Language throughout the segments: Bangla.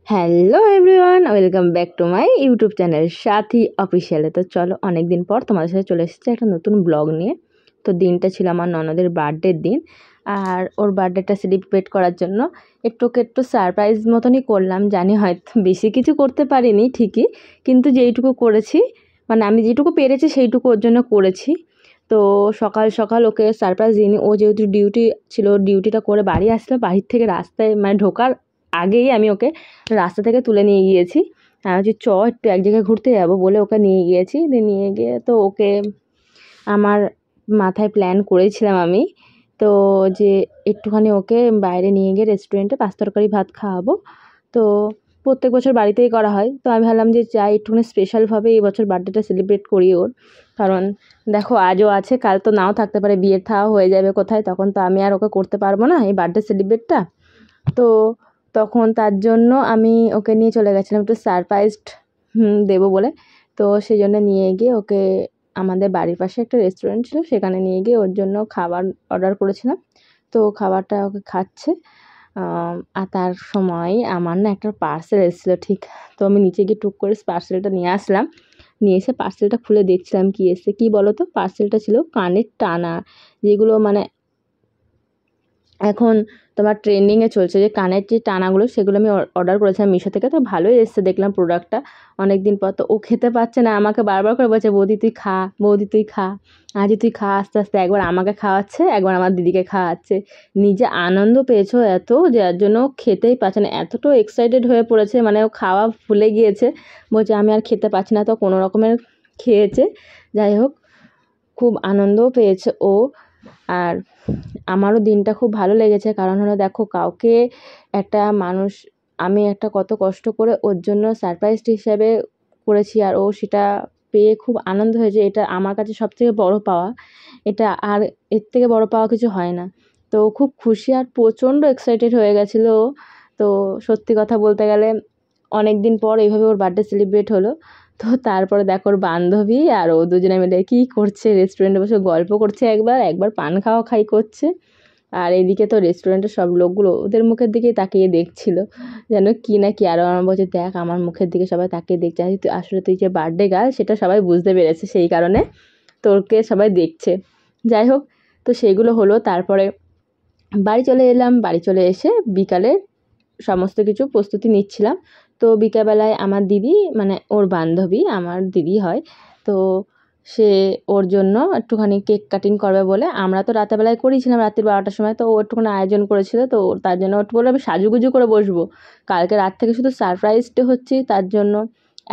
Hello everyone, welcome back to my YouTube channel সাথী অফিসিয়ালে। তো চলো, অনেক দিন পর তোমাদের সাথে চলে এসেছি একটা নতুন ব্লগ নিয়ে। তো দিনটা ছিল আমার ননদের বার্থডের দিন, আর ওর বার্থডেটা সেলিব্রেট করার জন্য একটু সারপ্রাইজ মতনই করলাম। জানি হয়তো বেশি কিছু করতে পারিনি ঠিকই, কিন্তু যেইটুকু করেছি, মানে আমি যেটুকু পেরেছি সেইটুকু ওর জন্য করেছি। তো সকাল সকাল ওকে সারপ্রাইজ দিইনি। ও যেহেতু ডিউটি ছিল, ডিউটিটা করে বাড়ি আসলো, বাড়ির থেকে রাস্তায় মানে ঢোকার আগেই আমি ওকে রাস্তা থেকে তুলে নিয়ে গিয়েছি। হচ্ছে একটু এক জায়গায় ঘুরতে যাবো বলে ওকে নিয়ে গিয়েছি। নিয়ে গিয়ে তো ওকে আমার মাথায় প্ল্যান করেছিলাম আমি, তো যে একটুখানি ওকে বাইরে নিয়ে গিয়ে রেস্টুরেন্টে পাঁচ তরকারি ভাত খাওয়াবো। তো প্রত্যেক বছর বাড়িতেই করা হয়, তো আমি ভাবলাম যে যাই একটুখানি স্পেশালভাবে এই বছর বার্থডেটা সেলিব্রেট করি ওর। কারণ দেখো, আজও আছে, কাল তো নাও থাকতে পারে, বিয়ের থাওয়া হয়ে যাবে কোথায়, তখন তো আমি আর ওকে করতে পারবো না এই বার্থডে সেলিব্রেটটা। তো তখন তার জন্য আমি ওকে নিয়ে চলে গেছিলাম একটু সারপ্রাইজড দেবো বলে। তো সেই জন্য নিয়ে গিয়ে ওকে আমাদের বাড়ির পাশে একটা রেস্টুরেন্ট ছিল, সেখানে নিয়ে গিয়ে ওর জন্য খাবার অর্ডার করেছিলাম। তো খাবারটা ওকে খাচ্ছে। আর তার সময় আমার না একটা পার্সেল এসেছিলো ঠিক। তো আমি নিচে গিয়ে টুক করে পার্সেলটা নিয়ে আসলাম। নিয়ে এসে পার্সেলটা খুলে দেখছিলাম কী এসছে। কী বলো তো, পার্সেলটা ছিল কানের টানা, যেগুলো মানে এখন তোমার ট্রেন্ডিংয়ে চলছে, যে কানের যে টানাগুলো, সেগুলো আমি অর্ডার করেছিলাম মিশো থেকে। তো ভালোই এসছে দেখলাম প্রোডাক্টটা অনেক দিন পর। তো ও খেতে পারছে না, আমাকে বারবার করে বলছে বৌদি তুই খা, বৌদি তুই খা, আজ তুই খা। আস্তে আস্তে একবার আমাকে খাওয়াচ্ছে, একবার আমার দিদিকে খাওয়াচ্ছে। নিজে আনন্দ পেয়েছো এত, যার জন্য খেতেই পারছে না, এতটাও এক্সাইটেড হয়ে পড়েছে, মানে ও খাওয়া ভুলে গিয়েছে। বলছে আমি আর খেতে পারছি না, তো কোনো রকমের খেয়েছে। যাই হোক, খুব আনন্দও পেয়েছে ও। আর আমারও দিনটা খুব ভালো লেগেছে, কারণ হলো দেখো, কাউকে একটা মানুষ, আমি একটা কত কষ্ট করে ওর জন্য সারপ্রাইজ হিসাবে করেছি, আর ও সেটা পেয়ে খুব আনন্দ হয়েছে। এটা আমার কাছে সবথেকে বড় পাওয়া। এটা আর এর থেকে বড় পাওয়া কিছু হয় না। তো খুব খুশি আর প্রচণ্ড এক্সাইটেড হয়ে গেছিলো ও। তো সত্যি কথা বলতে গেলে অনেক দিন পর এইভাবে ওর বার্থডে সেলিব্রেট হলো। তো তারপরে দেখো, ওর বান্ধবী আর ও দুজনে মিলে কী করছে, রেস্টুরেন্টে বসে গল্প করছে, একবার পান খাওয়া করছে। আর এদিকে তো রেস্টুরেন্টের সব লোকগুলো ওদের মুখের দিকেই তাকিয়ে দেখছিল, যেন কি না কি। আরও আমার বলছে দেখ, আমার মুখের দিকে সবাই তাকিয়ে দেখছে, আসলে তুই যে বার্থডে গার্ল সেটা সবাই বুঝতে পেরেছে, সেই কারণে তোরকে সবাই দেখছে। যাই হোক, তো সেইগুলো হলো। তারপরে বাড়ি চলে এলাম। বাড়ি চলে এসে বিকালে সমস্ত কিছু প্রস্তুতি নিচ্ছিলাম। তো বিকালবেলায় আমার দিদি, মানে ওর বান্ধবী, আমার দিদি হয়, তো সে ওর জন্য একটুখানি কেক কাটিং করবে বলে, আমরা তো রাতেরবেলায় করেছিলাম রাত্রি 12টার সময়, তো ও একটুখানি আয়োজন করেছিল। তো তার জন্য একটু বলে আমি সাজুগুজু করে বসবো, কালকে রাত থেকে শুধু সারপ্রাইজড হচ্ছি, তার জন্য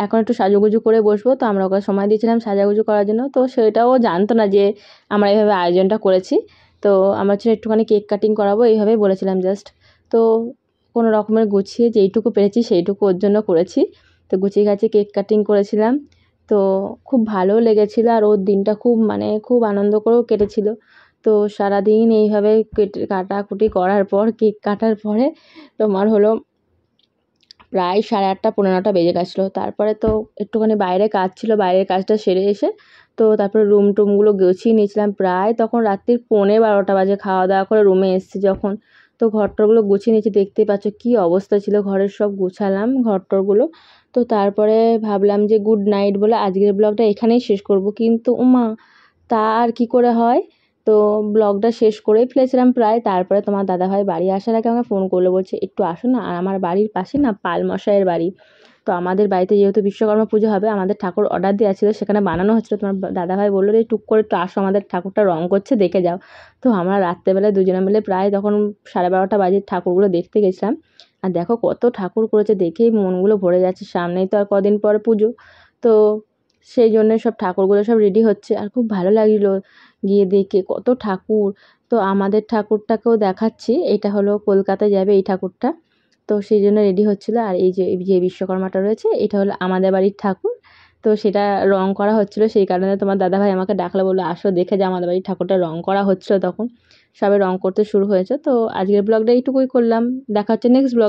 এখন একটু সাজুগুজু করে বসবো। তো আমরা ওকে সময় দিয়েছিলাম সাজাগুজু করার জন্য। তো সেটাও জানতো না যে আমরা এইভাবে আয়োজনটা করেছি। তো আমার জন্য একটুখানি কেক কাটিং করাবো এইভাবেই বলেছিলাম জাস্ট। তো কোনো রকমের গুছিয়ে যেইটুকু পেরেছি সেইটুকু ওর জন্য করেছি। তো গুছিয়ে গাছিয়ে কেক কাটিং করেছিলাম। তো খুব ভালোও লেগেছিলো, আর ওর দিনটা খুব মানে খুব আনন্দ করেও কেটেছিল। তো সারাদিন এইভাবে কাটাকুটি করার পর, কেক কাটার পরে তোমার হলো প্রায় 8:30 পৌনে 9টা বেজে গেছিলো। তারপরে তো একটুখানি বাইরে কাজ ছিল, বাইরের কাজটা সেরে এসে তো তারপরে রুম টুমগুলো গুছিয়ে নিয়েছিলাম। প্রায় তখন রাত্রির পৌনে 12টা বাজে, খাওয়া দাওয়া করে রুমে এসেছি যখন। তো ঘরটরগুলো গুছিয়ে নিয়েছি, দেখতেই পাচ্ছ কী অবস্থা ছিল ঘরের, সব গুছালাম ঘরটরগুলো। তো তারপরে ভাবলাম যে গুড নাইট বলে আজকের ব্লগটা এখানেই শেষ করব, কিন্তু উমা তা আর কী করে হয়। তো ব্লগটা শেষ করেই ফেলেছিলাম প্রায়। তারপরে তোমার দাদাভাই বাড়ি আসার আগে আমাকে ফোন করলো, বলছে একটু আসো না। আর আমার বাড়ির পাশে না পালমশাইয়ের বাড়ি। তো আমাদের বাড়িতে যেহেতু বিশ্বকর্মা পুজো হবে, আমাদের ঠাকুর অর্ডার দেওয়া ছিল, সেখানে বানানো হচ্ছিলো। তোমার দাদাভাই বললো যে টুক করে একটু আসো, আমাদের ঠাকুরটা রং করছে, দেখে যাও। তো আমরা রাত্রেবেলায় দুজনে মিলে প্রায় তখন 12:30 বাজে ঠাকুরগুলো দেখতে গেছিলাম। আর দেখো কত ঠাকুর করেছে, দেখেই মনগুলো ভরে যাচ্ছে। সামনেই তো আর কদিন পর পুজো। তো সেই জন্যে সব ঠাকুরগুলো সব রেডি হচ্ছে, আর খুব ভালো লাগলো গিয়ে দেখে কত ঠাকুর। তো আমাদের ঠাকুরটাকেও দেখাচ্ছি, এটা হলো কলকাতায় যাবে এই ঠাকুরটা। তো সেই জন্য রেডি হচ্ছিলো। আর এই যে বিশ্বকর্মাটা রয়েছে, এটা হলো আমাদের বাড়ির ঠাকুর। তো সেটা রং করা হচ্ছিলো, সেই কারণে তোমার দাদাভাই আমাকে ডাকলো, বললো আসো দেখে যাও, আমাদের বাড়ির ঠাকুরটা রং করা হচ্ছিলো তখন। সবে রং করতে শুরু হয়েছে। তো আজকের ব্লগটা এইটুকুই করলাম, দেখা হচ্ছে নেক্সট ব্লগ।